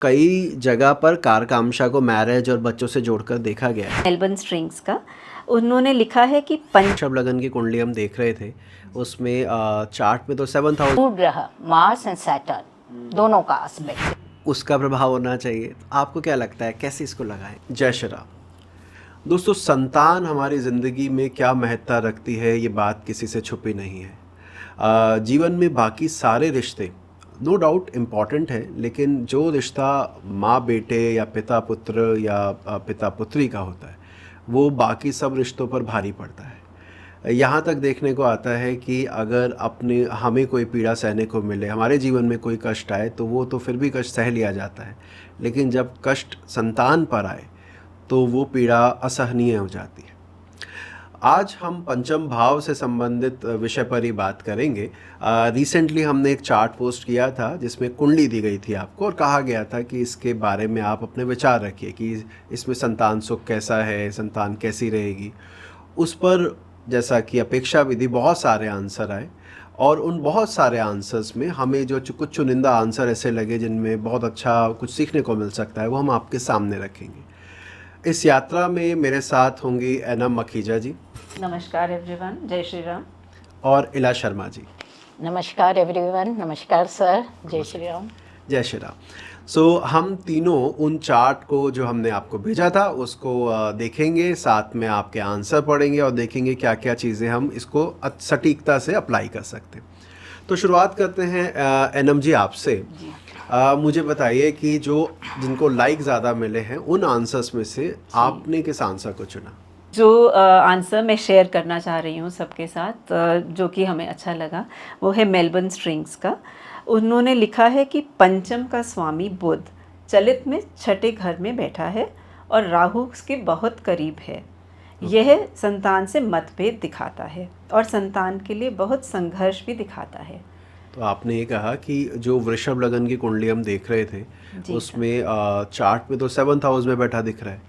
कई जगह पर कारकामशा को मैरिज और बच्चों से जोड़कर देखा गया है। मेलबर्न स्ट्रिंग्स का उन्होंने लिखा है कि ऋषभ लगन की कुंडली हम देख रहे थे, उसमें चार्ट में तो 7th हाउस मूड ग्रह मार्स एंड सैटर्न दोनों का एस्पेक्ट। उसका प्रभाव होना चाहिए। आपको क्या लगता है, कैसे इसको लगाएं? जय श्री राम। दोस्तों, संतान हमारी ज़िंदगी में क्या महत्ता रखती है, ये बात किसी से छुपी नहीं है। जीवन में बाकी सारे रिश्ते नो डाउट इम्पॉर्टेंट है, लेकिन जो रिश्ता माँ बेटे या पिता पुत्र या पिता पुत्री का होता है, वो बाकी सब रिश्तों पर भारी पड़ता है। यहाँ तक देखने को आता है कि अगर हमें कोई पीड़ा सहने को मिले, हमारे जीवन में कोई कष्ट आए, तो वो तो फिर भी कष्ट सह लिया जाता है, लेकिन जब कष्ट संतान पर आए तो वो पीड़ा असहनीय हो जाती है। आज हम पंचम भाव से संबंधित विषय पर ही बात करेंगे। रिसेंटली हमने एक चार्ट पोस्ट किया था जिसमें कुंडली दी गई थी आपको, और कहा गया था कि इसके बारे में आप अपने विचार रखिए कि इसमें संतान सुख कैसा है, संतान कैसी रहेगी। उस पर जैसा कि अपेक्षा विधि बहुत सारे आंसर आए, और उन बहुत सारे आंसर्स में हमें जो कुछ चुनिंदा आंसर ऐसे लगे जिनमें बहुत अच्छा कुछ सीखने को मिल सकता है, वो हम आपके सामने रखेंगे। इस यात्रा में मेरे साथ होंगी एनम मखीजा जी। नमस्कार एवरीवन, जय श्री राम। और इला शर्मा जी। नमस्कार एवरीवन। नमस्कार सर, जय श्री राम। जय श्री राम। सो हम तीनों उन चार्ट को जो हमने आपको भेजा था उसको देखेंगे, साथ में आपके आंसर पढ़ेंगे और देखेंगे क्या क्या चीज़ें हम इसको सटीकता से अप्लाई कर सकते हैं। तो शुरुआत करते हैं एनम जी आपसे। मुझे बताइए कि जिनको लाइक ज़्यादा मिले हैं उन आंसर्स में से आपने किस आंसर को चुना? जो आंसर मैं शेयर करना चाह रही हूँ सबके साथ, जो कि हमें अच्छा लगा, वो है मेलबर्न स्ट्रिंग्स का। उन्होंने लिखा है कि पंचम का स्वामी बुध चलित में छठे घर में बैठा है और राहु उसके बहुत करीब है। यह संतान से मतभेद दिखाता है और संतान के लिए बहुत संघर्ष भी दिखाता है। तो आपने ये कहा कि जो वृषभ लगन की कुंडली हम देख रहे थे उसमें चार्ट में तो 7th हाउस में बैठा दिख रहा है,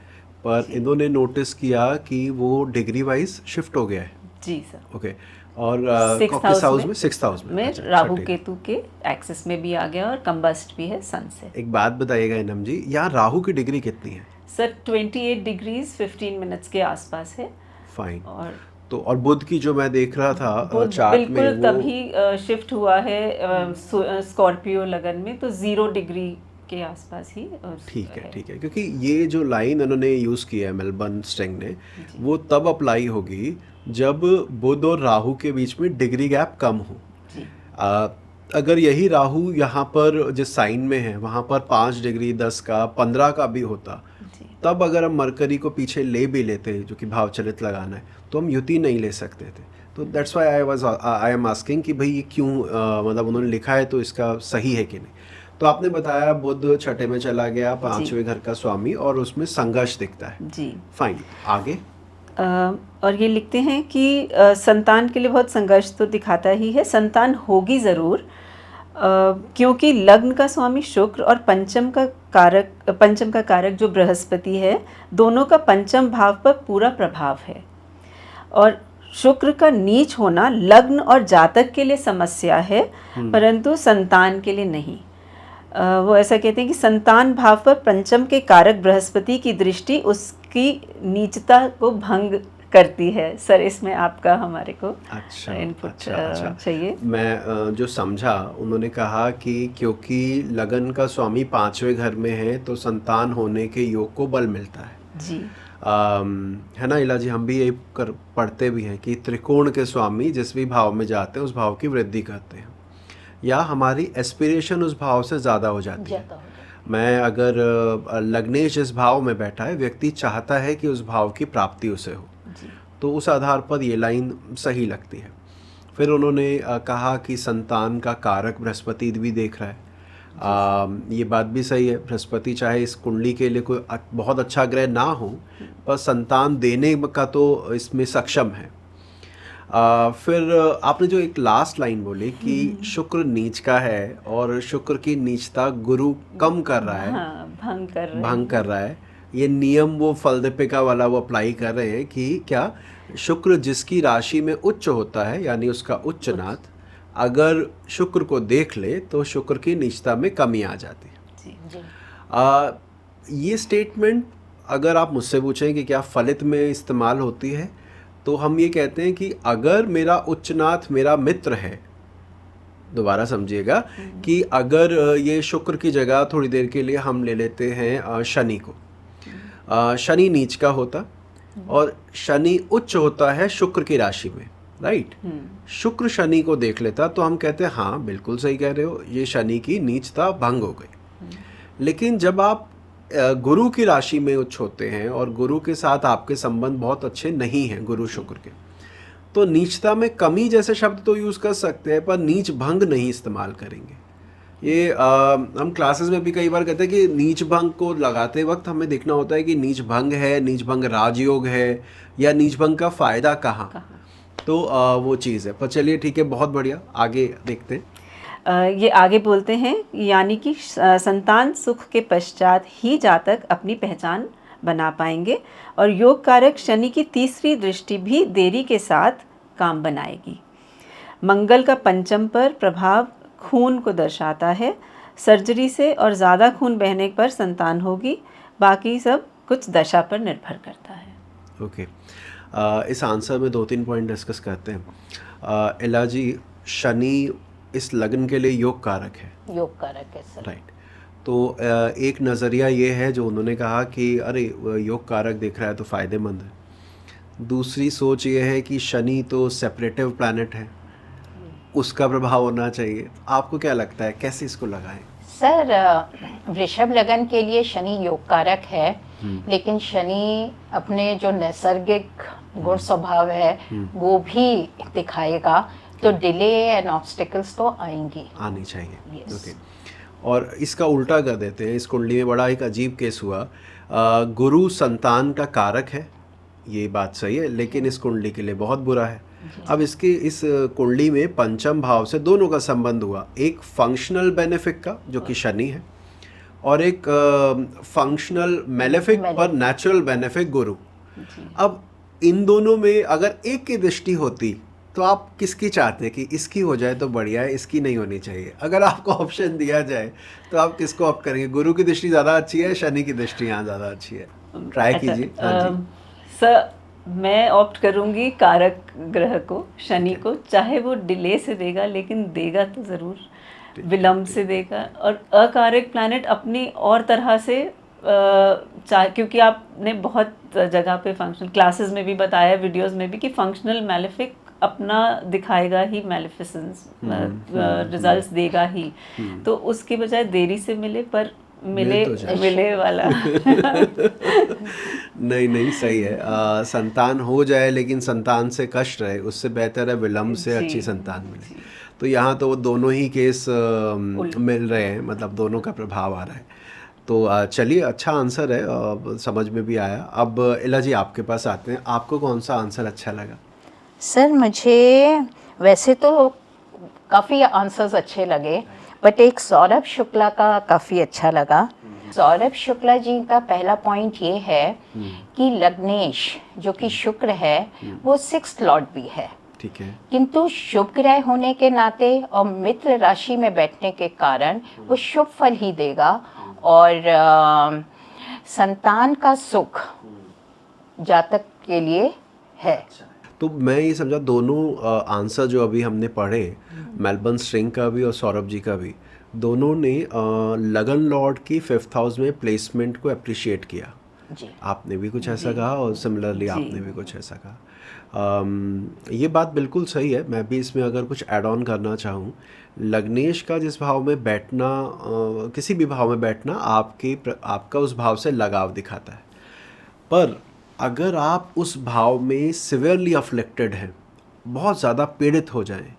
पर इन्होंने नोटिस किया कि वो डिग्री वाइज शिफ्ट हो गया है। जी सर। ओके। और किस हाउस में? 6th हाउस में। अच्छा, राहु केतु के एक्सिस में भी आ गया और कंबस्ट भी है सन से। एक बात बताइएगा इनम जी, यहाँ राहु की डिग्री कितनी है? सर 28 डिग्रीज 15 मिनस के आसपास है। फाइन। और और बुध की जो मैं देख रहा था चार्ट में, बिल्कुल तभी शिफ्ट हुआ है स्कॉर्पियो लगन में, तो 0 डिग्री के आसपास ही। ठीक है, क्योंकि ये जो लाइन उन्होंने यूज़ किया है मेलबर्न स्ट्रिंग ने, वो तब अप्लाई होगी जब बुध और राहु के बीच में डिग्री गैप कम हो। अगर यही राहु यहाँ पर जिस साइन में है वहाँ पर 5 डिग्री 10 का 15 का भी होता, तब अगर हम मरकरी को पीछे ले भी लेते, जो कि भाव चलित लगाना है, तो हम युति नहीं ले सकते थे। तो that's why I am asking कि भाई ये क्यों, मतलब उन्होंने लिखा है तो इसका सही है कि नहीं। तो आपने बताया बुध छठे में चला गया, 5वें घर का स्वामी, और उसमें संघर्ष दिखता है। जी फाइन, आगे। और ये लिखते हैं कि संतान के लिए बहुत संघर्ष तो दिखाता ही है, संतान होगी ज़रूर, क्योंकि लग्न का स्वामी शुक्र और पंचम का कारक जो बृहस्पति है, दोनों का पंचम भाव पर पूरा प्रभाव है। और शुक्र का नीच होना लग्न और जातक के लिए समस्या है, परंतु संतान के लिए नहीं। वो ऐसा कहते हैं कि संतान भाव पर पंचम के कारक बृहस्पति की दृष्टि उसकी नीचता को भंग करती है। सर, इसमें आपका हमारे को इनपुट चाहिए। मैं जो समझा, उन्होंने कहा कि क्योंकि लगन का स्वामी 5वें घर में है तो संतान होने के योग को बल मिलता है। जी है ना इला जी? हम भी यही पढ़ते भी हैं कि त्रिकोण के स्वामी जिस भी भाव में जाते हैं उस भाव की वृद्धि करते हैं, या हमारी एस्पिरेशन उस भाव से ज़्यादा हो जाती है। मैं अगर लग्नेश जिस भाव में बैठा है, व्यक्ति चाहता है कि उस भाव की प्राप्ति उसे हो, तो उस आधार पर ये लाइन सही लगती है। फिर उन्होंने कहा कि संतान का कारक बृहस्पति भी देख रहा है। ये बात भी सही है, बृहस्पति चाहे इस कुंडली के लिए कोई बहुत अच्छा ग्रह ना हो, पर संतान देने का तो इसमें सक्षम है। फिर आपने जो एक लास्ट लाइन बोली कि शुक्र नीच का है और शुक्र की नीचता गुरु कम कर रहा है, भंग कर रहा है। ये नियम वो फलदीपिका वाला वो अप्लाई कर रहे हैं कि क्या शुक्र जिसकी राशि में उच्च होता है, यानी उसका उच्च नाथ, अगर शुक्र को देख ले तो शुक्र की नीचता में कमी आ जाती है। ये स्टेटमेंट अगर आप मुझसे पूछें कि क्या फलित में इस्तेमाल होती है, तो हम ये कहते हैं कि अगर मेरा उच्चनाथ मेरा मित्र है, दोबारा समझिएगा कि अगर ये शुक्र की जगह थोड़ी देर के लिए हम ले लेते हैं शनि को, शनि नीच का होता और शनि उच्च होता है शुक्र की राशि में, राइट। शुक्र शनि को देख लेता तो हम कहते हैं हाँ बिल्कुल सही कह रहे हो, ये शनि की नीचता भंग हो गई। लेकिन जब आप गुरु की राशि में उच्च होते हैं और गुरु के साथ आपके संबंध बहुत अच्छे नहीं हैं गुरु शुक्र के, तो नीचता में कमी जैसे शब्द तो यूज़ कर सकते हैं पर नीच भंग नहीं इस्तेमाल करेंगे। ये हम क्लासेस में भी कई बार कहते हैं कि नीच भंग को लगाते वक्त हमें देखना होता है कि नीच भंग है, नीच भंग राजयोग है या नीच भंग का फ़ायदा कहाँ, तो वो चीज़ है। पर चलिए ठीक है, बहुत बढ़िया, आगे देखते हैं। ये आगे बोलते हैं, यानी कि संतान सुख के पश्चात ही जातक अपनी पहचान बना पाएंगे और योग कारक शनि की तीसरी दृष्टि भी देरी के साथ काम बनाएगी। मंगल का पंचम पर प्रभाव खून को दर्शाता है। सर्जरी से और ज़्यादा खून बहने पर संतान होगी, बाकी सब कुछ दशा पर निर्भर करता है। ओके, इस आंसर में 2-3 पॉइंट डिस्कस करते हैं। इला जी, शनि इस लग्न के लिए योग कारक है, योग कारक है सर। राइट। तो एक नज़रिया ये है जो उन्होंने कहा कि अरे योग कारक दिख रहा है तो फ़ायदेमंद है। दूसरी सोच ये है कि शनि तो सेपरेटिव प्लैनेट है, उसका प्रभाव होना चाहिए। आपको क्या लगता है कैसे इसको लगाएं? सर, वृषभ लगन के लिए शनि योग कारक है, लेकिन शनि अपने जो नैसर्गिक गुण स्वभाव है वो भी दिखाएगा, तो डिले एंड ऑब्स्टिकल्स तो आनी चाहिए। Yes. ओके, और इसका उल्टा कर देते हैं। इस कुंडली में बड़ा एक अजीब केस हुआ। गुरु संतान का कारक है, ये बात सही है, लेकिन इस कुंडली के लिए बहुत बुरा है। अब इसके इस कुंडली में पंचम भाव से दोनों का संबंध हुआ, एक फंक्शनल बेनिफिक का जो कि शनि है और एक फंक्शनल मेलेफिक पर नेचुरल बेनिफिक गुरु। अब इन दोनों में अगर एक की दृष्टि होती तो आप किसकी चाहते हैं कि इसकी हो जाए तो बढ़िया है, इसकी नहीं होनी चाहिए? अगर आपको ऑप्शन दिया जाए तो आप किसको ऑप्ट करेंगे? गुरु की दृष्टि ज़्यादा अच्छी है, शनि की दृष्टि यहाँ ज़्यादा अच्छी है? ट्राई कीजिए। सर, मैं ऑप्ट करूंगी कारक ग्रह को, शनि को। चाहे वो डिले से देगा लेकिन देगा तो ज़रूर, विलम्ब से देगा। और अकारक प्लैनेट अपनी और तरह से क्योंकि आपने बहुत जगह पे फंक्शन क्लासेस में भी बताया, वीडियोस में भी, कि फंक्शनल मैलेफिक अपना दिखाएगा ही, मैलिफिसेंस रिजल्ट्स देगा ही। तो उसके बजाय देरी से मिले पर मिले वाला नहीं सही है। संतान हो जाए लेकिन संतान से कष्ट रहे, उससे बेहतर है विलम्ब से अच्छी संतान मिले। तो यहाँ तो वो दोनों ही केस मिल रहे हैं, मतलब दोनों का प्रभाव आ रहा है। तो चलिए, अच्छा आंसर है, समझ में भी आया। अब इला जी आपके पास आते हैं, आपको कौन सा आंसर अच्छा लगा? सर, मुझे वैसे तो काफ़ी आंसर्स अच्छे लगे, बट एक सौरभ शुक्ला का काफ़ी अच्छा लगा। सौरभ शुक्ला जी का पहला पॉइंट ये है कि लग्नेश जो कि शुक्र है वो 6th लॉर्ड भी है, ठीक है, किंतु शुभ ग्रह होने के नाते और मित्र राशि में बैठने के कारण वो शुभ फल ही देगा। और संतान का सुख जातक के लिए है। तो मैं ये समझा दोनों आंसर जो अभी हमने पढ़े, मेलबर्न स्ट्रिंग का भी और सौरभ जी का भी, दोनों ने लगन लॉर्ड की 5th हाउस में प्लेसमेंट को अप्रिशिएट किया। जी। आपने भी कुछ ऐसा कहा और सिमिलरली आपने भी कुछ ऐसा कहा। ये बात बिल्कुल सही है। मैं भी इसमें अगर कुछ ऐड ऑन करना चाहूँ, लग्नेश का जिस भाव में बैठना, किसी भी भाव में बैठना आपका उस भाव से लगाव दिखाता है। पर अगर आप उस भाव में सिवियरली अफ्लिक्टेड हैं, बहुत ज़्यादा पीड़ित हो जाएं,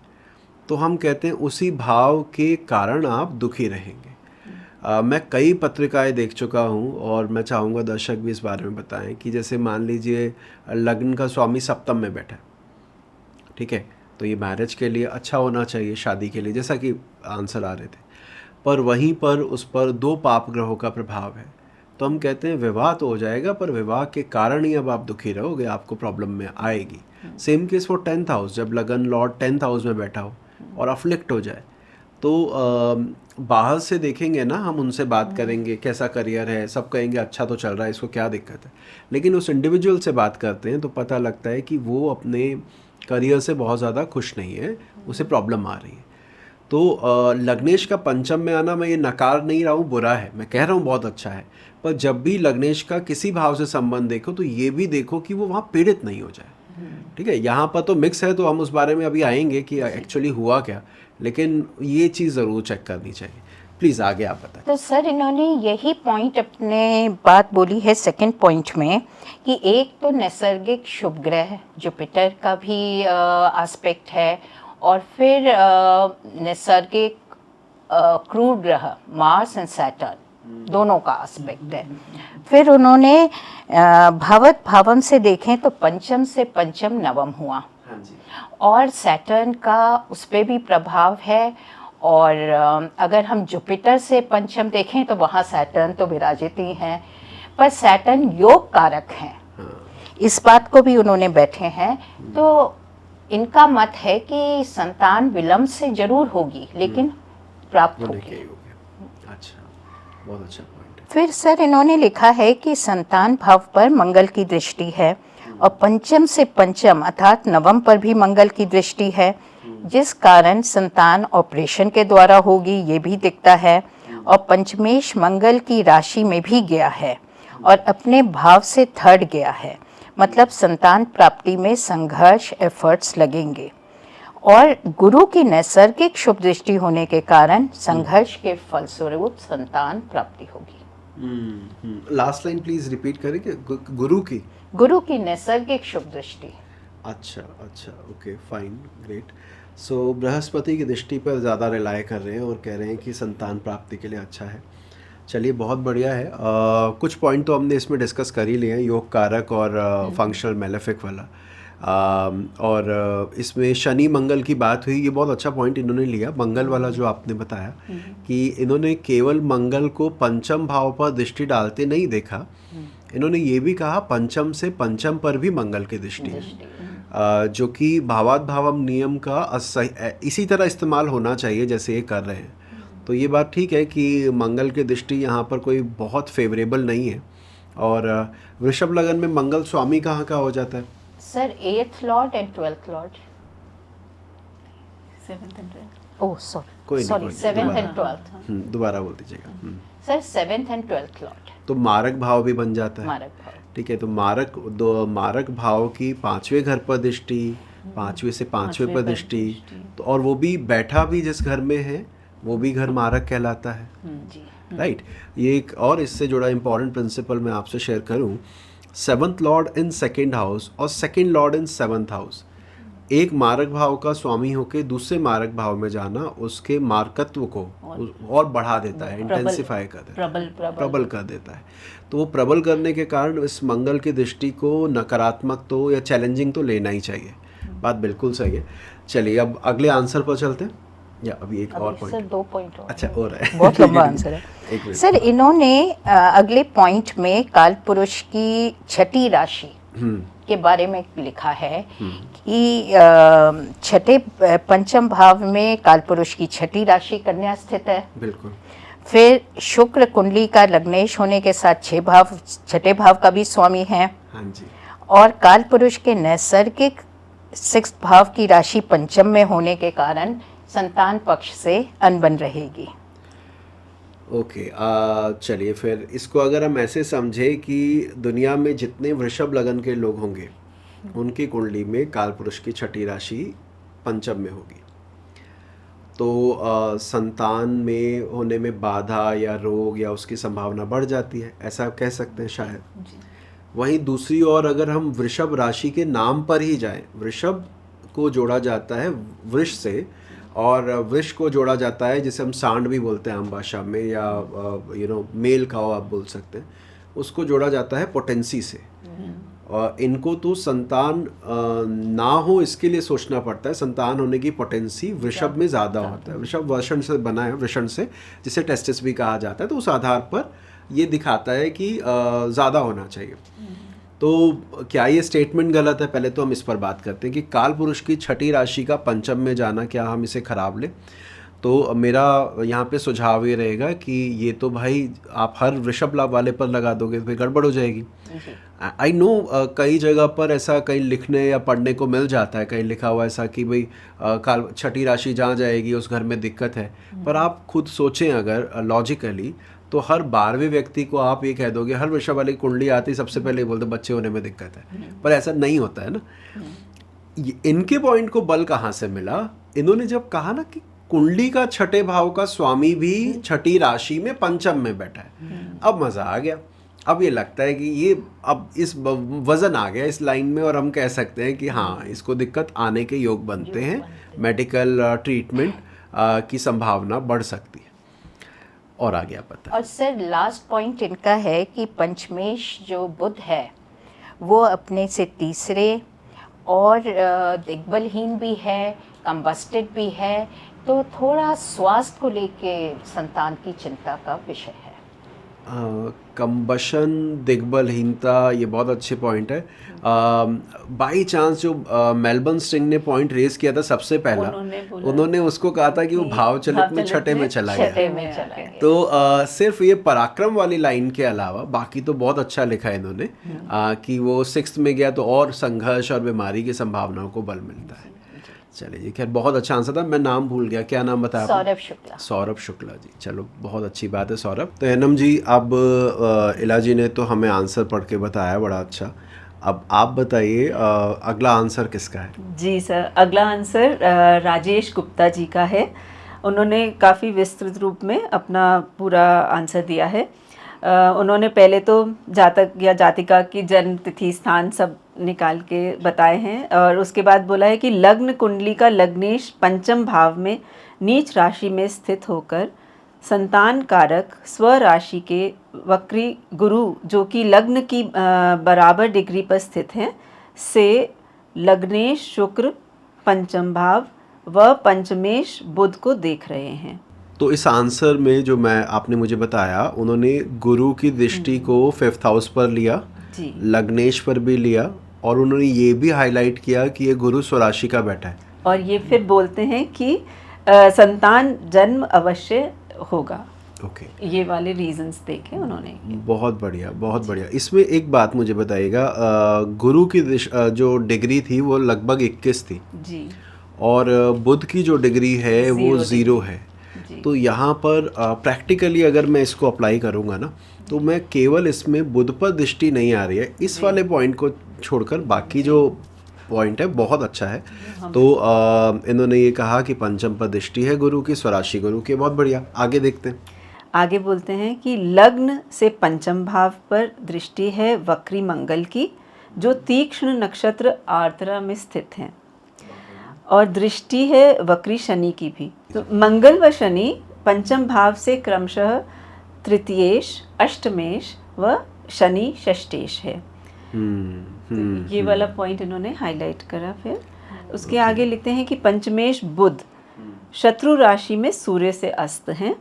तो हम कहते हैं उसी भाव के कारण आप दुखी रहेंगे। मैं कई पत्रिकाएं देख चुका हूं और मैं चाहूँगा दर्शक भी इस बारे में बताएं कि जैसे मान लीजिए लग्न का स्वामी सप्तम में बैठा है, ठीक है, तो ये मैरिज के लिए अच्छा होना चाहिए, शादी के लिए, जैसा कि आंसर आ रहे थे। पर वहीं पर उस पर 2 पाप ग्रहों का प्रभाव है, तो हम कहते हैं विवाह तो हो जाएगा पर विवाह के कारण ही अब आप दुखी रहोगे, आपको प्रॉब्लम में आएगी। Same case for 10th house, जब लगन लॉर्ड 10th हाउस में बैठा हो और अफ्लिक्ट हो जाए, तो बाहर से देखेंगे ना, हम उनसे बात करेंगे कैसा करियर है, सब कहेंगे अच्छा तो चल रहा है, इसको क्या दिक्कत है। लेकिन उस इंडिविजुअल से बात करते हैं तो पता लगता है कि वो अपने करियर से बहुत ज़्यादा खुश नहीं है, उसे प्रॉब्लम आ रही है। तो लग्नेश का पंचम में आना, मैं ये नकार नहीं रहा हूँ बुरा है, मैं कह रहा हूँ बहुत अच्छा है, पर जब भी लग्नेश का किसी भाव से संबंध देखो तो ये भी देखो कि वो वहाँ पीड़ित नहीं हो जाए। ठीक है, यहाँ पर तो मिक्स है, तो हम उस बारे में अभी आएंगे कि एक्चुअली हुआ क्या, लेकिन ये चीज़ ज़रूर चेक करनी चाहिए। प्लीज़ आगे आप बताएं। तो सर इन्होंने यही पॉइंट अपने बात बोली है सेकंड पॉइंट में कि एक तो नैसर्गिक शुभ ग्रह जुपिटर का भी एस्पेक्ट है, और फिर नैसर्गिक क्रूर ग्रह मार्स एंड सैटर्न दोनों का एस्पेक्ट है। फिर उन्होंने भावत भावम से देखें तो पंचम से पंचम नवम हुआ, हाँ जी, और सैटर्न का उस पर भी प्रभाव है। और अगर हम जुपिटर से पंचम देखें तो वहाँ सैटर्न तो विराजित ही हैं, पर सैटर्न योग कारक हैं, इस बात को भी उन्होंने बैठे हैं। तो इनका मत है कि संतान विलंब से जरूर होगी लेकिन प्राप्त होने होगी। के योग है। अच्छा, बहुत अच्छा पॉइंट है। फिर सर इन्होंने लिखा है कि संतान भाव पर मंगल की दृष्टि है, और पंचम से पंचम अर्थात नवम पर भी मंगल की दृष्टि है, जिस कारण संतान ऑपरेशन के द्वारा होगी, ये भी दिखता है। और पंचमेश मंगल की राशि में भी गया है और अपने भाव से थर्ड गया है, मतलब संतान प्राप्ति में संघर्ष एफर्ट्स लगेंगे। और गुरु की नैसर्गिक शुभ दृष्टि होने के कारण संघर्ष के फलस्वरूप संतान प्राप्ति होगी। लास्ट लाइन प्लीज रिपीट करें कि गुरु की नैसर्गिक शुभ दृष्टि। अच्छा, ओके, फाइन, ग्रेट। सो बृहस्पति की दृष्टि पर ज़्यादा रिलाय कर रहे हैं और कह रहे हैं कि संतान प्राप्ति के लिए अच्छा है। चलिए, बहुत बढ़िया है। कुछ पॉइंट तो हमने इसमें डिस्कस कर ही लिए हैं, योग कारक और फंक्शनल मेलेफिक वाला। और इसमें शनि मंगल की बात हुई, ये बहुत अच्छा पॉइंट इन्होंने लिया, मंगल वाला जो आपने बताया कि इन्होंने केवल मंगल को पंचम भाव पर दृष्टि डालते नहीं देखा, इन्होंने ये भी कहा पंचम से पंचम पर भी मंगल की दृष्टि है, जो कि भावात भावम नियम का इसी तरह इस्तेमाल होना चाहिए जैसे ये कर रहे हैं। तो ये बात ठीक है कि मंगल की दृष्टि यहाँ पर कोई बहुत फेवरेबल नहीं है। और वृषभ लगन में मंगल स्वामी कहाँ का हो जाता है sir? 8th Lord and 12th Lord. 7th and 12th। Oh sorry, 7th and 12th। दोबारा बोल दीजिएगा। Sir 7th and 12th Lord, तो मारक भाव भी बन जाता है। मारक भाव, ठीक है, तो मारक भाव की 5वें घर पर दृष्टि, 5वें से 5वें पर दृष्टि, तो और वो भी बैठा भी जिस घर में है वो भी घर मारक कहलाता है। जी राइट। ये एक और इससे जुड़ा इम्पॉर्टेंट प्रिंसिपल मैं आपसे शेयर करूं, 7th लॉर्ड इन 2nd हाउस और 2nd लॉर्ड इन 7th हाउस, एक मारक भाव का स्वामी होकर दूसरे मारक भाव में जाना उसके मारकत्व को और बढ़ा देता है, इंटेंसिफाई कर देता है, प्रबल कर देता है। तो वो प्रबल करने के कारण इस मंगल की दृष्टि को नकारात्मक तो या चैलेंजिंग तो लेना ही चाहिए। बात बिल्कुल सही है। चलिए अब अगले आंसर पर चलते हैं, या अभी एक और सर पॉइंट? 2 पॉइंट और। अच्छा, और है बहुत लंबा आंसर है। एक मिनट। सर इन्होंने अगले पॉइंट में काल पुरुष की छठी राशि के बारे में लिखा है कि छठे पंचम भाव में काल पुरुष की छठी राशि कन्या स्थित है। बिल्कुल। फिर शुक्र कुंडली का लग्नेश होने के साथ छठे भाव का भी स्वामी है। हाँ जी। और काल पुरुष के नैसर्गिक 6th भाव की राशि पंचम में होने के कारण संतान पक्ष से अनबन रहेगी। ओके, चलिए फिर इसको अगर हम ऐसे समझे कि दुनिया में जितने वृषभ लगन के लोग होंगे उनकी कुंडली में काल पुरुष की छठी राशि पंचम में होगी, तो संतान में होने में बाधा या रोग या उसकी संभावना बढ़ जाती है, ऐसा कह सकते हैं शायद। वहीं दूसरी ओर अगर हम वृषभ राशि के नाम पर ही जाएं, वृषभ को जोड़ा जाता है वृष से, और वृष को जोड़ा जाता है जिसे हम सांड भी बोलते हैं आम भाषा में, या मेल खाओ आप बोल सकते हैं, उसको जोड़ा जाता है पोटेंसी से। और इनको तो संतान ना हो इसके लिए सोचना पड़ता है, संतान होने की पोटेंसी वृषभ में ज़्यादा होता है। वृषभ वृषण से बना है, वृषण से, जिसे टेस्टिस भी कहा जाता है, तो उस आधार पर ये दिखाता है कि ज़्यादा होना चाहिए। तो क्या ये स्टेटमेंट गलत है? पहले तो हम इस पर बात करते हैं कि काल पुरुष की छठी राशि का पंचम में जाना क्या हम इसे खराब लें? तो मेरा यहाँ पे सुझाव ये रहेगा कि ये तो भाई आप हर वृषभ लाभ वाले पर लगा दोगे तो फिर गड़बड़ हो जाएगी। आई नो कई जगह पर ऐसा कहीं लिखने या पढ़ने को मिल जाता है, कहीं लिखा हुआ ऐसा कि भाई काल छठी राशि जहाँ जाएगी उस घर में दिक्कत है। पर आप खुद सोचें अगर लॉजिकली, तो हर 12वें व्यक्ति को आप ये कह दोगे, हर वृषभ वाली कुंडली आती सबसे पहले ये बोलते बच्चे होने में दिक्कत है, पर ऐसा नहीं होता है ना। इनके पॉइंट को बल कहाँ से मिला? इन्होंने जब कहा ना कि कुंडली का छठे भाव का स्वामी भी छठी राशि में पंचम में बैठा है, अब मजा आ गया। अब ये लगता है कि ये अब इस वजन आ गया इस लाइन में, और हम कह सकते हैं कि हाँ इसको दिक्कत आने के योग बनते हैं, मेडिकल ट्रीटमेंट की संभावना बढ़ सकती है। और आ गया पता। और सर लास्ट पॉइंट इनका है कि पंचमेश जो बुध है वो अपने से तीसरे और दिग्बलहीन भी है, कंबस्टेड भी है, तो थोड़ा स्वास्थ्य को लेके संतान की चिंता का विषय है। कंबशन, दिग्बलहीनता, ये बहुत अच्छे पॉइंट है। बाई चांस जो मेलबर्न स्ट्रिंग ने पॉइंट रेज किया था सबसे पहला, उन्होंने उसको कहा था कि वो भाव चलित में छठे में चला गया। तो सिर्फ ये पराक्रम वाली लाइन के अलावा बाकी तो बहुत अच्छा लिखा है इन्होंने, कि वो 6th में गया तो और संघर्ष और बीमारी की संभावनाओं को बल मिलता है। चलिए खैर बहुत अच्छा आंसर था, मैं नाम भूल गया, क्या नाम बताया? सौरभ शुक्ला। सौरभ शुक्ला जी, चलो बहुत अच्छी बात है सौरभ। तो एनम जी, अब इला जी ने तो हमें आंसर पढ़ के बताया, बड़ा अच्छा। अब आप बताइए अगला आंसर किसका है? जी सर, अगला आंसर राजेश गुप्ता जी का है। उन्होंने काफ़ी विस्तृत रूप में अपना पूरा आंसर दिया है। उन्होंने पहले तो जातक या जातिका की जन्म तिथि स्थान सब निकाल के बताए हैं, और उसके बाद बोला है कि लग्न कुंडली का लग्नेश पंचम भाव में नीच राशि में स्थित होकर संतान कारक स्व राशि के वक्री गुरु जो कि लग्न की बराबर डिग्री पर स्थित हैं से लग्नेश शुक्र पंचम भाव व पंचमेश बुध को देख रहे हैं। तो इस आंसर में जो आपने मुझे बताया, उन्होंने गुरु की दृष्टि को 5th हाउस पर लिया, लग्नेश पर भी लिया, और उन्होंने ये भी हाईलाइट किया कि ये गुरु स्वराशि का बैठा है, और ये फिर बोलते हैं कि संतान जन्म अवश्य होगा। ओके, ये वाले रीजंस देखे उन्होंने। बहुत बढ़िया, बहुत बढ़िया। इसमें एक बात मुझे बताइएगा, गुरु की जो डिग्री थी वो लगभग 21 थी जी, और बुध की जो डिग्री है वो 0 है। तो यहाँ पर प्रैक्टिकली अगर मैं इसको अप्लाई करूँगा ना, तो मैं केवल इसमें बुध पर दृष्टि नहीं आ रही है, इस वाले पॉइंट को छोड़कर बाकी जो पॉइंट है बहुत अच्छा है। तो इन्होंने ये कहा कि पंचम पर दृष्टि है गुरु की, स्वराशि गुरु की, बहुत बढ़िया। आगे देखते हैं। आगे बोलते हैं कि लग्न से पंचम भाव पर दृष्टि है वक्री मंगल की, जो तीक्ष्ण नक्षत्र आर्द्रा में स्थित हैं, और दृष्टि है वक्री शनि की भी। तो मंगल व शनि पंचम भाव से क्रमशः तृतीयेश, अष्टमेश व शनि षष्ठेश है। ये वाला पॉइंट इन्होंने हाईलाइट करा। फिर उसके आगे लिखते हैं कि पंचमेश बुध शत्रु राशि में सूर्य से अस्त हैं,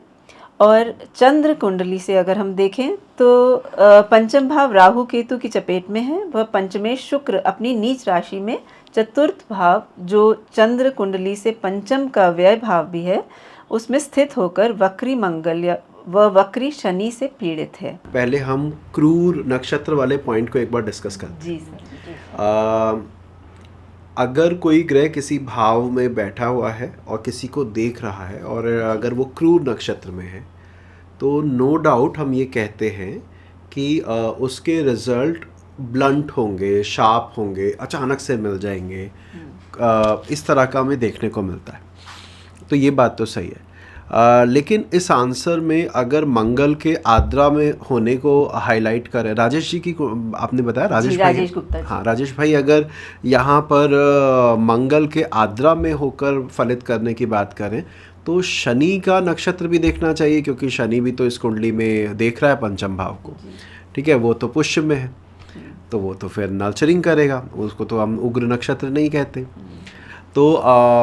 और चंद्र कुंडली से अगर हम देखें तो पंचम भाव राहु केतु की चपेट में है, वह पंचमेश शुक्र अपनी नीच राशि में चतुर्थ भाव जो चंद्र कुंडली से पंचम का व्यय भाव भी है उसमें स्थित होकर वक्री मंगल या वक्री शनि से पीड़ित है। पहले हम क्रूर नक्षत्र वाले पॉइंट को एक बार डिस्कस करते हैं। जी सर। अगर कोई ग्रह किसी भाव में बैठा हुआ है और किसी को देख रहा है, और अगर वो क्रूर नक्षत्र में है, तो नो डाउट हम ये कहते हैं कि उसके रिजल्ट ब्लंट होंगे, शार्प होंगे, अचानक से मिल जाएंगे, इस तरह का हमें देखने को मिलता है। तो ये बात तो सही है। लेकिन इस आंसर में अगर मंगल के आद्रा में होने को हाईलाइट करें, राजेश जी की आपने बताया, राजेश गुप्ता जी। हाँ, राजेश भाई, अगर यहाँ पर मंगल के आद्रा में होकर फलित करने की बात करें तो शनि का नक्षत्र भी देखना चाहिए, क्योंकि शनि भी तो इस कुंडली में देख रहा है पंचम भाव को। ठीक है, वो तो पुष्य में है, तो वो तो फिर नर्चरिंग करेगा, उसको तो हम उग्र नक्षत्र नहीं कहते। तो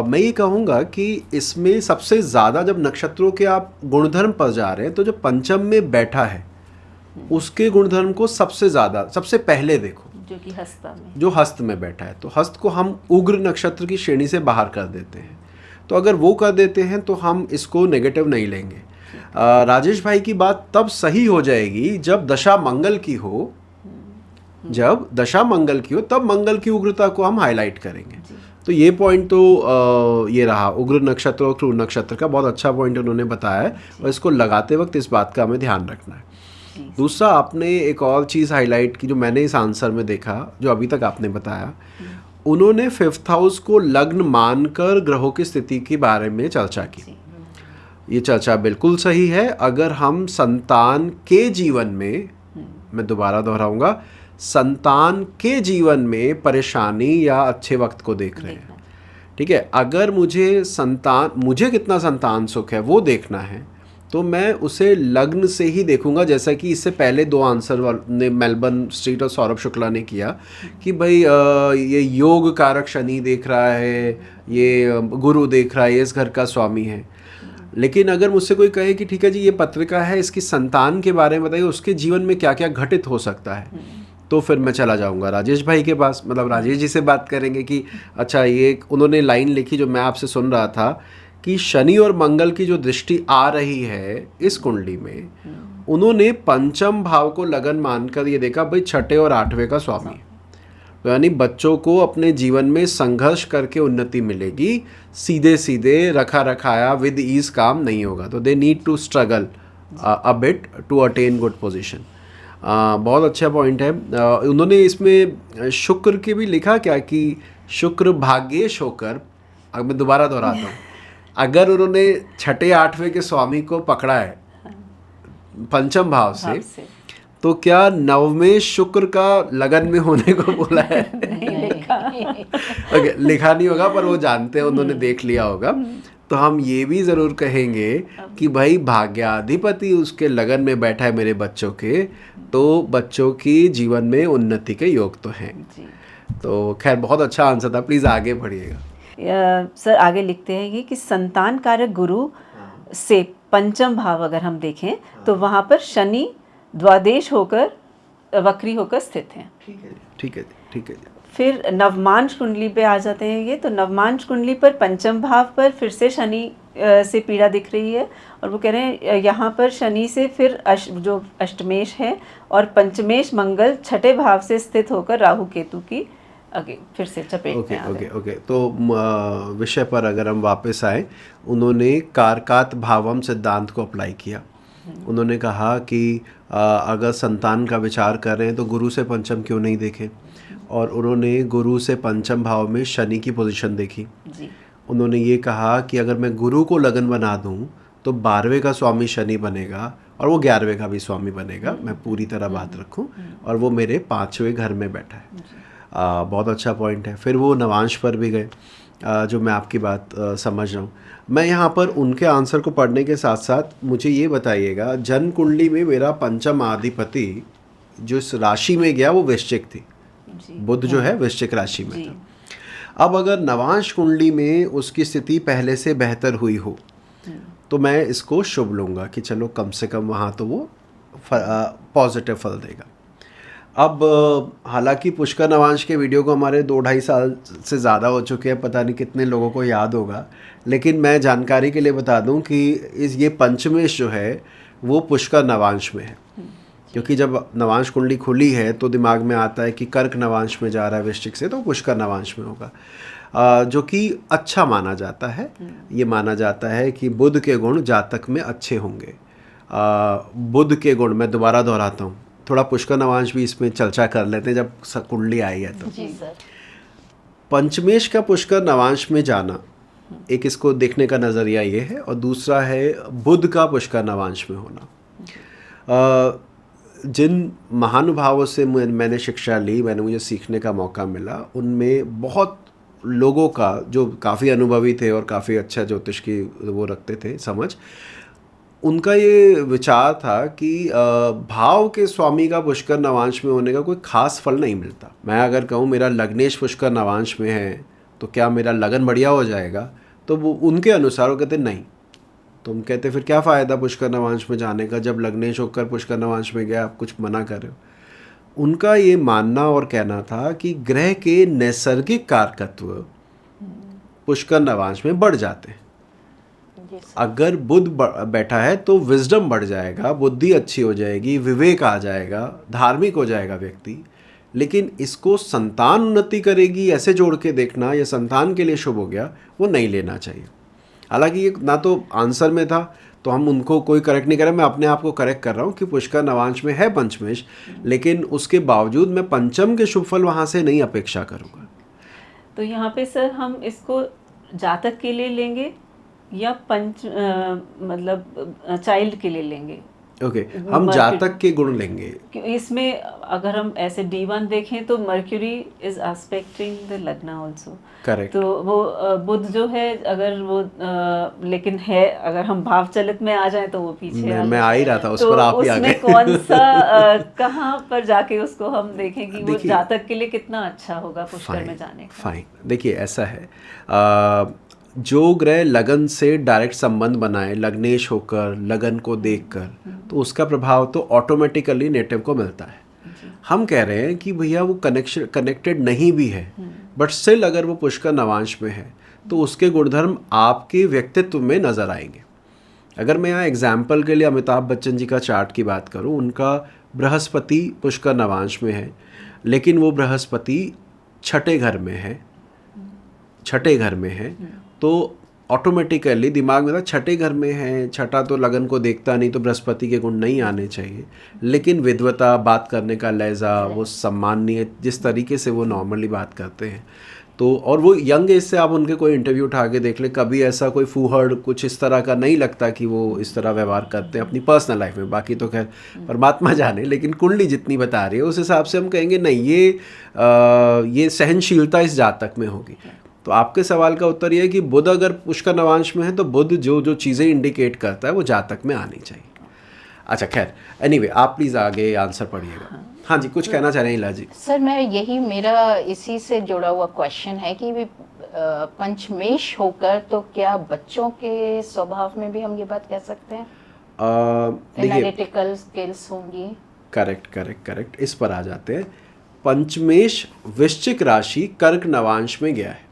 मैं ये कहूँगा कि इसमें सबसे ज़्यादा जब नक्षत्रों के आप गुणधर्म पर जा रहे हैं, तो जो पंचम में बैठा है उसके गुणधर्म को सबसे पहले देखो, जो कि हस्त में, जो हस्त में बैठा है। तो हस्त को हम उग्र नक्षत्र की श्रेणी से बाहर कर देते हैं। तो अगर वो कर देते हैं तो हम इसको नेगेटिव नहीं लेंगे। राजेश भाई की बात तब सही हो जाएगी जब दशा मंगल की हो, जब दशा मंगल की हो तब मंगल की उग्रता को हम हाईलाइट करेंगे। तो ये पॉइंट तो ये रहा उग्र नक्षत्र और क्रूर नक्षत्र का, बहुत अच्छा पॉइंट उन्होंने बताया है और इसको लगाते वक्त इस बात का हमें ध्यान रखना है। दूसरा, आपने एक और चीज़ हाईलाइट की जो मैंने इस आंसर में देखा, जो अभी तक आपने बताया, उन्होंने 5th हाउस को लग्न मानकर ग्रहों की स्थिति के बारे में चर्चा की। ये चर्चा बिल्कुल सही है। अगर हम संतान के जीवन में, मैं दोबारा दोहराऊंगा, संतान के जीवन में परेशानी या अच्छे वक्त को देख रहे हैं, ठीक है, अगर मुझे कितना संतान सुख है वो देखना है, तो मैं उसे लग्न से ही देखूंगा। जैसा कि इससे पहले 2 आंसर ने मेलबर्न स्ट्रीट और सौरभ शुक्ला ने किया कि भाई ये योग कारक शनि देख रहा है, ये गुरु देख रहा है, ये इस घर का स्वामी है। लेकिन अगर मुझसे कोई कहे कि ठीक है जी ये पत्रिका है, इसकी संतान के बारे में बताइए, उसके जीवन में क्या क्या घटित हो सकता है, तो फिर मैं चला जाऊंगा राजेश भाई के पास, मतलब राजेश जी से बात करेंगे कि अच्छा, ये उन्होंने लाइन लिखी जो मैं आपसे सुन रहा था कि शनि और मंगल की जो दृष्टि आ रही है इस कुंडली में, उन्होंने पंचम भाव को लगन मानकर ये देखा भाई 6ठे और 8वें का स्वामी, तो यानी बच्चों को अपने जीवन में संघर्ष करके उन्नति मिलेगी, सीधे सीधे रखा रखाया विद ईज काम नहीं होगा। तो they need to struggle a bit to attain good position. बहुत अच्छा पॉइंट है। उन्होंने इसमें शुक्र की भी लिखा क्या कि शुक्र भाग्येश होकर, अब मैं दोबारा दोहराता हूँ, अगर उन्होंने 6ठे 8वें के स्वामी को पकड़ा है पंचम भाव से, तो क्या 9वें शुक्र का लगन में होने को बोला है? ओके, लिखा नहीं होगा पर वो जानते हैं, उन्होंने देख लिया होगा। तो हम ये भी ज़रूर कहेंगे कि भाई भाग्याधिपति उसके लगन में बैठा है मेरे बच्चों के, तो बच्चों की जीवन में उन्नति के योग तो हैं। तो खैर बहुत अच्छा आंसर था, प्लीज़ आगे बढ़िएगा। सर आगे लिखते हैं ये कि संतान कारक गुरु से पंचम भाव अगर हम देखें तो वहाँ पर शनि द्वादेश होकर वक्री होकर स्थित हैं। ठीक है। फिर नवमांश कुंडली पे आ जाते हैं ये, तो नवमांश कुंडली पर पंचम भाव पर फिर से शनि से पीड़ा दिख रही है, और वो कह रहे हैं यहाँ पर शनि से फिर जो अष्टमेश है और पंचमेश मंगल 6ठे भाव से स्थित होकर राहु केतु की आगे फिर से चपेट में आ गए। ओके। तो विषय पर अगर हम वापस आए, उन्होंने कारकात भावम सिद्धांत को अप्लाई किया। उन्होंने कहा कि अगर संतान का विचार कर रहे हैं तो गुरु से पंचम क्यों नहीं देखें, और उन्होंने गुरु से पंचम भाव में शनि की पोजीशन देखी जी। उन्होंने ये कहा कि अगर मैं गुरु को लगन बना दूं तो 12वें का स्वामी शनि बनेगा और वो 11वें का भी स्वामी बनेगा, मैं पूरी तरह बात रखूं, और वो मेरे 5वें घर में बैठा है। बहुत अच्छा पॉइंट है। फिर वो नवांश पर भी गए, जो मैं आपकी बात समझ रहा हूँ। मैं यहाँ पर उनके आंसर को पढ़ने के साथ साथ मुझे ये बताइएगा, जन्म कुंडली में मेरा पंचम अधिपति जो इस राशि में गया वो वृश्चिक थी, बुध जो है वृश्चिक राशि में था। अब अगर नवांश कुंडली में उसकी स्थिति पहले से बेहतर हुई हो तो मैं इसको शुभ लूँगा कि चलो कम से कम वहाँ तो वो पॉजिटिव फल देगा। अब हालांकि पुष्कर नवांश के वीडियो को हमारे 2-2.5 साल से ज़्यादा हो चुके हैं, पता नहीं कितने लोगों को याद होगा, लेकिन मैं जानकारी के लिए बता दूं कि ये पंचमेश जो है वो पुष्कर नवांश में है, क्योंकि जब नवांश कुंडली खुली है तो दिमाग में आता है कि कर्क नवांश में जा रहा है वृश्चिक से, तो पुष्कर नवांश में होगा, जो कि अच्छा माना जाता है। ये माना जाता है कि बुध के गुण जातक में अच्छे होंगे। बुध के गुण, मैं दोबारा दोहराता हूँ, थोड़ा पुष्कर नवांश भी इसमें चर्चा कर लेते हैं जब कुंडली आई है तो। जी सर। पंचमेश का पुष्कर नवांश में जाना, एक इसको देखने का नज़रिया ये है, और दूसरा है बुध का पुष्कर नवांश में होना। जिन महानुभावों से मैंने शिक्षा ली, मुझे सीखने का मौका मिला, उनमें बहुत लोगों का जो काफ़ी अनुभवी थे और काफ़ी अच्छा ज्योतिष की वो रखते थे समझ, उनका ये विचार था कि भाव के स्वामी का पुष्कर नवांश में होने का कोई खास फल नहीं मिलता। मैं अगर कहूँ मेरा लग्नेश पुष्कर नवांश में है तो क्या मेरा लगन बढ़िया हो जाएगा, तो वो उनके अनुसार वो कहते नहीं। तुम कहते फिर क्या फ़ायदा पुष्कर नवांश में जाने का, जब लग्नेश होकर पुष्कर नवांश में गया, आप कुछ मना कर रहे हो। उनका ये मानना और कहना था कि ग्रह के नैसर्गिक कारकत्व पुष्कर नवांश में बढ़ जाते हैं। जी सर। अगर बुध बैठा है तो विजडम बढ़ जाएगा, बुद्धि अच्छी हो जाएगी, विवेक आ जाएगा, धार्मिक हो जाएगा व्यक्ति। लेकिन इसको संतान उन्नति करेगी ऐसे जोड़ के देखना या संतान के लिए शुभ हो गया, वो नहीं लेना चाहिए। हालांकि ये ना तो आंसर में था तो हम उनको कोई करेक्ट नहीं कर रहे, मैं अपने आप को करेक्ट कर रहा हूँ कि पुष्कर नवांश में है पंचमेश, लेकिन उसके बावजूद मैं पंचम के शुभ फल वहाँ से नहीं अपेक्षा करूँगा। तो यहाँ पे सर हम इसको जातक के लिए लेंगे या मतलब चाइल्ड के लिए लेंगे? ओके, हम जातक के गुण लेंगे। इसमें अगर हम ऐसे D1 देखें तो मर्क्यूरी इज एस्पेक्टिंग द लग्न आल्सो। करेक्ट। तो वो बुध जो है अगर वो लेकिन है, अगर हम भाव चलित में आ जाए तो वो पीछे मैं आ ही रहा था उस तो पर, आप ही आ गए। उसमें कौन सा कहाँ पर जाके उसको हम देखें कि वो जातक के लिए कितना अच्छा होगा पुष्कर में जाने का? फाइन, देखिए ऐसा है, जो ग्रह लगन से डायरेक्ट संबंध बनाए, लग्नेश होकर लगन को देखकर, तो उसका प्रभाव तो ऑटोमेटिकली नेटिव को मिलता है। हम कह रहे हैं कि भैया वो कनेक्टेड नहीं भी है, बट स्टिल अगर वो पुष्कर नवांश में है तो उसके गुणधर्म आपके व्यक्तित्व में नजर आएंगे। अगर मैं यहाँ एग्जाम्पल के लिए अमिताभ बच्चन जी का चार्ट की बात करूँ, उनका बृहस्पति पुष्कर नवांश में है, लेकिन वो बृहस्पति छठे घर में है, तो ऑटोमेटिकली दिमाग में था छठे घर में है, छठा तो लगन को देखता नहीं, तो बृहस्पति के गुण नहीं आने चाहिए। लेकिन विद्वता, बात करने का लहजा, वो सम्माननीय जिस तरीके से वो नॉर्मली बात करते हैं, तो और वो यंग एज से आप उनके कोई इंटरव्यू उठा के देख ले, कभी ऐसा कोई फूहड़ कुछ इस तरह का नहीं लगता कि वो इस तरह व्यवहार करते हैं अपनी पर्सनल लाइफ में। बाकी तो खैर परमात्मा जाने, लेकिन कुंडली जितनी बता रही है उस हिसाब से हम कहेंगे नहीं, ये सहनशीलता इस जातक में होगी। तो आपके सवाल का उत्तर ये है कि बुध अगर पुष्कर नवांश में है तो बुध जो चीज़ें इंडिकेट करता है वो जातक में आनी चाहिए। अच्छा खैर, एनीवे आप प्लीज़ आगे आंसर पढ़िएगा। हाँ जी, कुछ कहना चाह रहे हैं इला जी? सर मेरा इसी से जुड़ा हुआ क्वेश्चन है कि पंचमेश होकर तो क्या बच्चों के स्वभाव में भी हम ये बात कह सकते हैं एनालिटिकल स्किल्स होंगी? करेक्ट, इस पर आ जाते हैं। पंचमेश वृश्चिक राशि कर्क नवांश में गया है।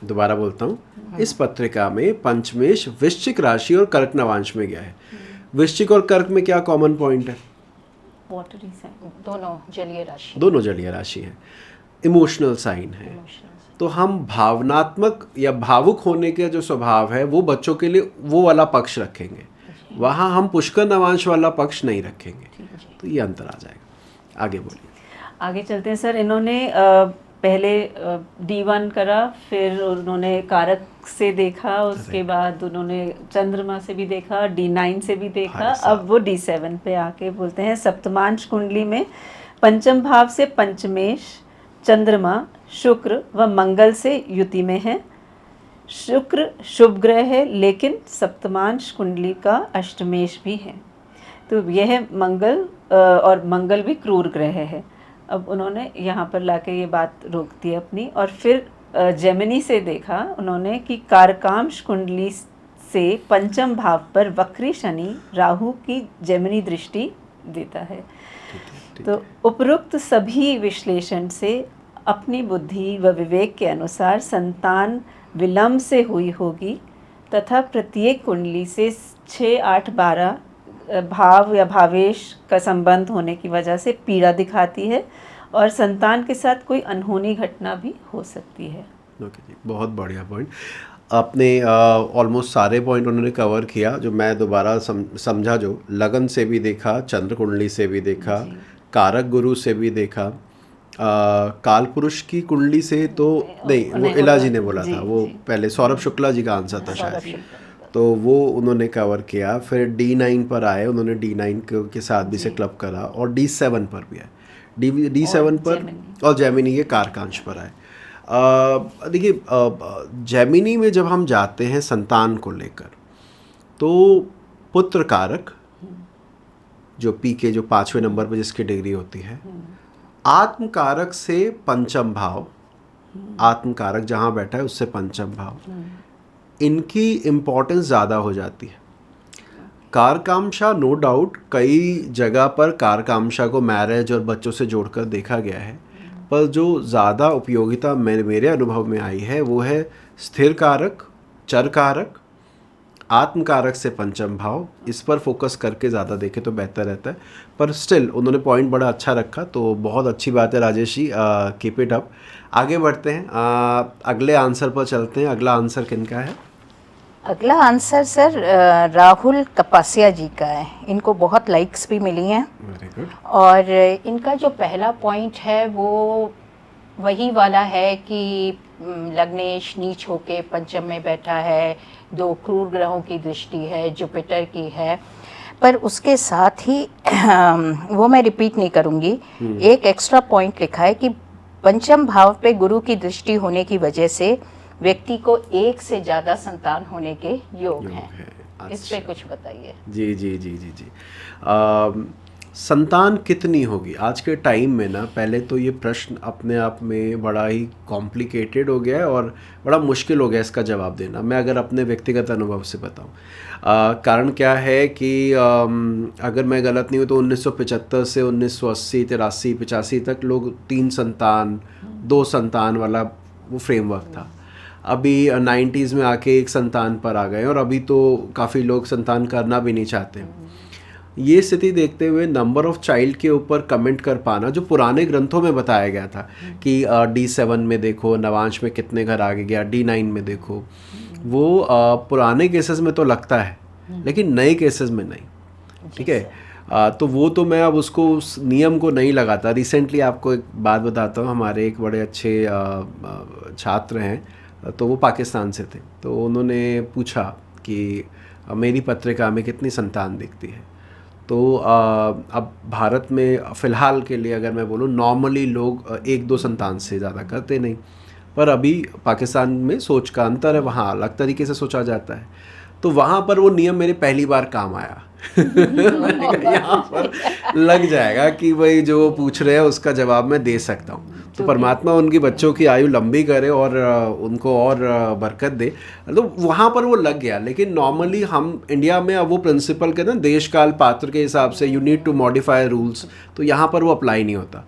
दोबारा बोलता हूँ, इस पत्रिका में पंचमेश वृश्चिक राशि और कर्क नवांश में गया है। वृश्चिक और कर्क में क्या कॉमन पॉइंट है? वाटरी साइन, दोनों जलीय राशि है, इमोशनल साइन है। तो हम भावनात्मक या भावुक होने के जो स्वभाव है वो बच्चों के लिए वो वाला पक्ष रखेंगे, वहाँ हम पुष्कर नवांश वाला पक्ष नहीं रखेंगे। तो ये अंतर आ जाएगा। आगे बोलिए। आगे चलते हैं सर। इन्होंने पहले D1 करा, फिर उन्होंने कारक से देखा, उसके बाद उन्होंने चंद्रमा से भी देखा, D9 से भी देखा, अब वो D7 पे आके बोलते हैं सप्तमांश कुंडली में पंचम भाव से पंचमेश चंद्रमा शुक्र व मंगल से युति में है। शुक्र शुभ ग्रह है, लेकिन सप्तमांश कुंडली का अष्टमेश भी है, तो यह मंगल और मंगल भी क्रूर ग्रह है। अब उन्होंने यहाँ पर लाके ये बात रोक दी अपनी, और फिर जेमिनी से देखा उन्होंने कि कारकांश कुंडली से पंचम भाव पर वक्री शनि राहु की जेमिनी दृष्टि देता है। तो उपरोक्त सभी विश्लेषण से अपनी बुद्धि व विवेक के अनुसार संतान विलंब से हुई होगी, तथा प्रत्येक कुंडली से 6, 8, 12 भाव या भावेश का संबंध होने की वजह से पीड़ा दिखाती है, और संतान के साथ कोई अनहोनी घटना भी हो सकती है। ओके जी, बहुत बढ़िया पॉइंट आपने ऑलमोस्ट सारे पॉइंट उन्होंने कवर किया। जो मैं दोबारा समझा, जो लगन से भी देखा, चंद्र कुंडली से भी देखा, कारक गुरु से भी देखा, काल पुरुष की कुंडली से तो नहीं, वो इला जी ने बोला था, वो पहले सौरभ शुक्ला जी का आंसर था शायद, तो वो उन्होंने कवर किया। फिर D9 पर आए, उन्होंने D9 के साथ भी से क्लब करा, और D7 पर भी आए, D7 पर और जेमिनी के कारकांश पर आए। देखिए जेमिनी में जब हम जाते हैं संतान को लेकर, तो पुत्र कारक जो पी के जो 5वें नंबर पर जिसकी डिग्री होती है, आत्म कारक से पंचम भाव, आत्म कारक जहाँ बैठा है उससे पंचम भाव, इनकी इम्पोर्टेंस ज़्यादा हो जाती है। कारकांक्षा नो डाउट कई जगह पर कारकांक्षा को मैरिज और बच्चों से जोड़कर देखा गया है, पर जो ज़्यादा उपयोगिता मेरे अनुभव में आई है वो है स्थिर कारक, चर कारक, आत्म कारक से पंचम भाव, इस पर फोकस करके ज़्यादा देखें तो बेहतर रहता है। पर स्टिल उन्होंने पॉइंट बड़ा अच्छा रखा, तो बहुत अच्छी बात है Rajesh ji, keep it up. आगे बढ़ते हैं, अगले आंसर पर चलते हैं। अगला आंसर किनका है? अगला आंसर सर राहुल कपासिया जी का है। इनको बहुत लाइक्स भी मिली हैं। Very good. और इनका जो पहला पॉइंट है वो वही वाला है कि लग्नेश नीच होके पंचम में बैठा है, 2 क्रूर ग्रहों की दृष्टि है, जुपिटर की है। पर उसके साथ ही वो मैं रिपीट नहीं करूँगी, एक एक्स्ट्रा पॉइंट लिखा है कि पंचम भाव पे गुरु की दृष्टि होने की वजह से व्यक्ति को 1 से ज़्यादा संतान होने के योग हैं। इस पे कुछ बताइए। जी जी जी जी जी। संतान कितनी होगी आज के टाइम में ना? पहले तो ये प्रश्न अपने आप में बड़ा ही कॉम्प्लिकेटेड हो गया है और बड़ा मुश्किल हो गया इसका जवाब देना। मैं अगर अपने व्यक्तिगत अनुभव से बताऊं, कारण क्या है कि अगर मैं गलत नहीं हूँ तो 1975 से 1980, 83, 85 तक लोग 3 संतान 2 संतान वाला वो फ्रेमवर्क था। अभी 90s में आके 1 संतान पर आ गए और अभी तो काफ़ी लोग संतान करना भी नहीं चाहते। ये स्थिति देखते हुए नंबर ऑफ चाइल्ड के ऊपर कमेंट कर पाना, जो पुराने ग्रंथों में बताया गया था कि D7 में देखो नवांश में कितने घर आगे गया, D9 में देखो, वो पुराने केसेस में तो लगता है लेकिन नए केसेस में नहीं। ठीक है, तो वो तो मैं अब उसको उस नियम को नहीं लगाता। रिसेंटली आपको एक बात बताता हूँ, हमारे एक बड़े अच्छे छात्र हैं, तो वो पाकिस्तान से थे। तो उन्होंने पूछा कि मेरी पत्रिका में कितनी संतान दिखती है। तो अब भारत में फ़िलहाल के लिए अगर मैं बोलूँ, नॉर्मली लोग 1-2 संतान से ज़्यादा करते नहीं, पर अभी पाकिस्तान में सोच का अंतर है, वहाँ अलग तरीके से सोचा जाता है। तो वहाँ पर वो नियम मेरे पहली बार काम आया। मैंने कहा यहाँ पर लग जाएगा कि भाई जो वो पूछ रहे हैं उसका जवाब मैं दे सकता हूँ। तो परमात्मा उनकी बच्चों की आयु लंबी करे और उनको और बरकत दे। तो वहाँ पर वो लग गया। लेकिन नॉर्मली हम इंडिया में अब वो प्रिंसिपल के ना देश काल पात्र के हिसाब से you need to modify rules, तो यहाँ पर वो अप्लाई नहीं होता।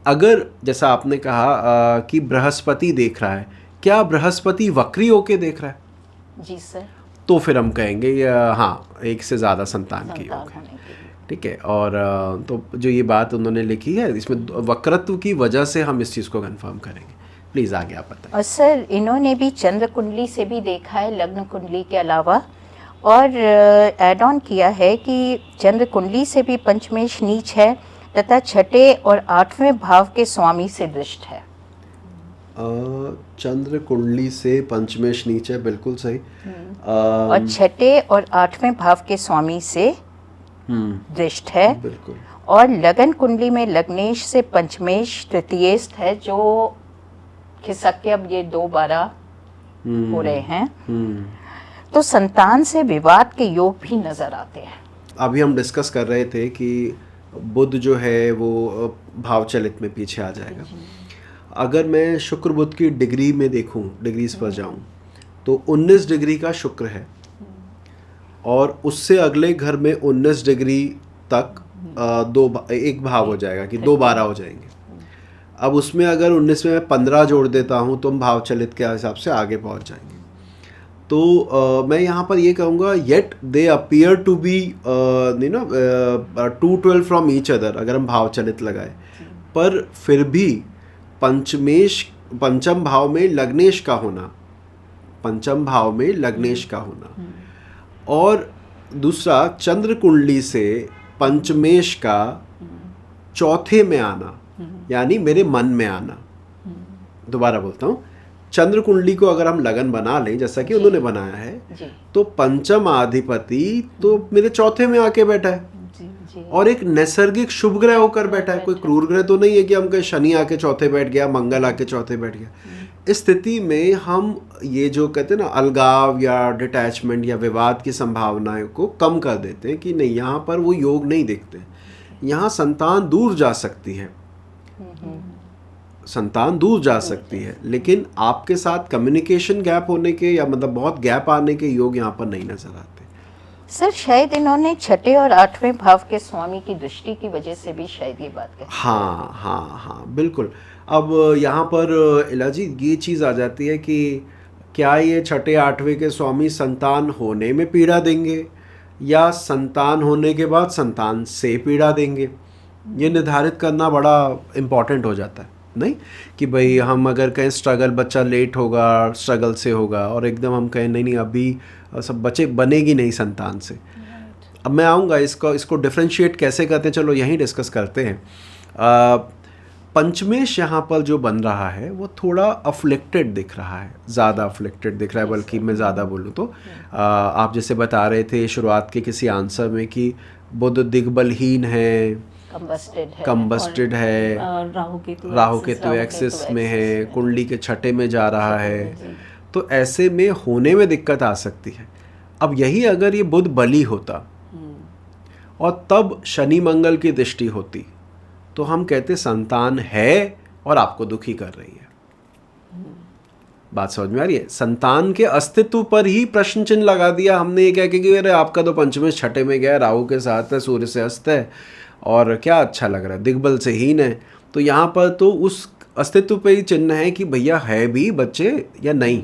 अगर जैसा आपने कहा कि बृहस्पति देख रहा है, क्या बृहस्पति वक्री होके देख रहा है? जी सर। तो फिर हम कहेंगे हाँ 1 से ज़्यादा संतान की योग है। ठीक है, और तो जो ये बात उन्होंने लिखी है इसमें वक्रत्व की वजह से हम इस चीज़ को कंफर्म करेंगे। प्लीज़ आगे आप बताएं। और सर इन्होंने भी चंद्र कुंडली से भी देखा है, लग्न कुंडली के अलावा, और ऐड ऑन किया है कि चंद्र कुंडली से भी पंचमेश नीच है तथा छठे और 8वें भाव के स्वामी से दृष्ट है। चंद्र कुंडली से पंचमेश नीच है, बिल्कुल सही। और छठे और 8वें भाव के स्वामी से दृष्ट है। बिल्कुल। और लगन कुंडली में लग्नेश से पंचमेश तृतीयस्थ है, जो खिसक के अब ये 2-12 हो रहे हैं। तो संतान से विवाद के योग भी नजर आते हैं। अभी हम डिस्कस कर रहे थे कि बुध जो है वो भाव चलित में पीछे आ जाएगा। अगर मैं शुक्र बुध की डिग्री में देखूं, डिग्रीज पर जाऊं, तो 19 डिग्री का शुक्र है और उससे अगले घर में 19 डिग्री तक एक भाव हो जाएगा कि 2-12 हो जाएंगे। अब उसमें अगर 19 में मैं 15 जोड़ देता हूं तो हम भाव चलित के हिसाब से आगे पहुंच जाएंगे। तो मैं यहाँ पर ये कहूँगा, yet they appear to be 212 from each other, अगर हम भाव चलित लगाए, पर फिर भी पंचम भाव में लग्नेश का होना, पंचम भाव में लग्नेश का होना, और दूसरा चंद्र कुंडली से पंचमेश का चौथे में आना, यानी मेरे मन में आना। दोबारा बोलता हूँ, चंद्र कुंडली को अगर हम लगन बना लें जैसा कि उन्होंने बनाया है, तो पंचम अधिपति तो मेरे चौथे में आके बैठा है और एक नैसर्गिक शुभ ग्रह होकर बैठा है। कोई क्रूर ग्रह तो नहीं है कि हम कहीं शनि आके चौथे बैठ गया, मंगल आके चौथे बैठ गया। इस स्थिति में हम ये जो कहते हैं ना अलगाव या डिटैचमेंट या विवाद की संभावनाओं को कम कर देते हैं कि नहीं, यहाँ पर वो योग नहीं दिखते। यहाँ संतान दूर जा सकती है, संतान दूर जा सकती है, लेकिन आपके साथ कम्युनिकेशन गैप होने के या मतलब बहुत गैप आने के योग यहाँ पर नहीं नजर आते। सर शायद इन्होंने छठे और 8वें भाव के स्वामी की दृष्टि की वजह से भी शायद ये बात कही। हाँ, बिल्कुल। अब यहाँ पर इलाजी ये चीज़ आ जाती है कि क्या ये छठे आठवें के स्वामी संतान होने में पीड़ा देंगे या संतान होने के बाद संतान से पीड़ा देंगे, ये निर्धारित करना बड़ा इम्पॉर्टेंट हो जाता है, नहीं कि भाई हम अगर कहें स्ट्रगल बच्चा लेट होगा, स्ट्रगल से होगा, और एकदम हम कहें नहीं अभी सब बच्चे बनेगी नहीं संतान से। अब मैं आऊँगा इसको डिफ्रेंशिएट कैसे करते हैं, चलो यहीं डिस्कस करते हैं। पंचमेश यहाँ पर जो बन रहा है वो थोड़ा अफ्लिक्टेड दिख रहा है, ज़्यादा अफ्लिक्टेड दिख रहा है, बल्कि मैं ज़्यादा बोलूँ तो आप जैसे बता रहे थे शुरुआत के किसी आंसर में कि बुध दिग्बलहीन है, कंबस्टेड है, राहु केतु एक्सिस में है, कुंडली के छठे में जा रहा है, तो ऐसे में होने में दिक्कत आ सकती है। अब यही अगर ये बुध बली होता और तब शनि मंगल की दृष्टि होती तो हम कहते संतान है और आपको दुखी कर रही है। बात समझ में आ रही है? संतान के अस्तित्व पर ही प्रश्न चिन्ह लगा दिया हमने, ये कह के कि अरे आपका तो पंचमे छठे में गया, राहु के साथ है, सूर्य से अस्त है, और क्या अच्छा लग रहा है, दिग्बल से हीन है। तो यहाँ पर तो उस अस्तित्व पे ही चिन्ह है कि भैया है भी बच्चे या नहीं।